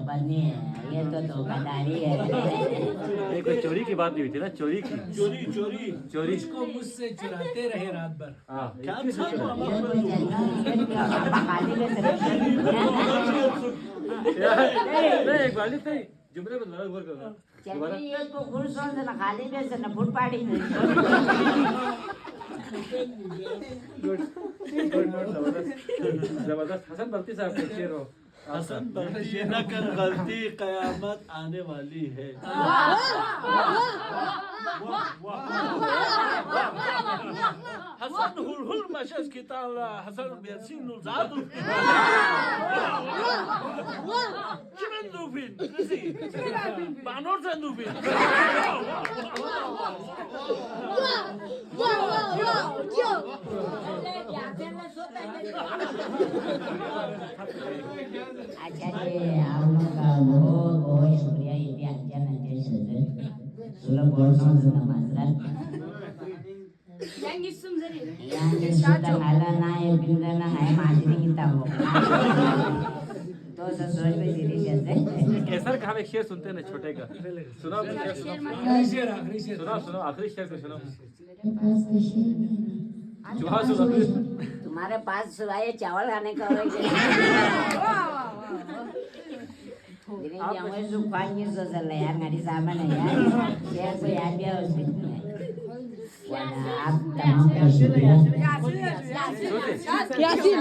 पर नहीं है, ये तो धोखाधड़ी है। नहीं कोई चोरी की बात नहीं हुई थी ना, चोरी की चोरी इसको मुझसे चुराते रहे रात भर। हाँ ये कोई खाली में से नहीं एक बार नहीं जुमले में दोबारा वर्क करना दोबारा चलिए ये को खुश हो ना खाली में से ना फुट पाड़ी में गुड जबरदस्त हसन बल्ती साहब के शेर हो हसन बख्शी न कर गलती कयामत आने वाली है। Hasan hul maşas kitala Hasan Bersin Zadu. Kimin dubin? Kızı. Banor sen dubin. अच्छा जी आप लोग का बहुत शुक्रिया ये भी अच्छा नजर से सुलभ बोल रहा हूँ नमस्कार Yang isum zari. yang sudah ngalah naik pindah naik masih kita mau तो ससुराल में दीदी कहते केसर का हम एक शेर सुनते हैं ना छोटे का सुनाओ आखिरी शेर सुनाओ आखिरी शेर को सुनाओ तुम्हारे पास सुबह चावल खाने का हो jangan sukanya seselean nggak di sana nih ya siapa ya dia Yasin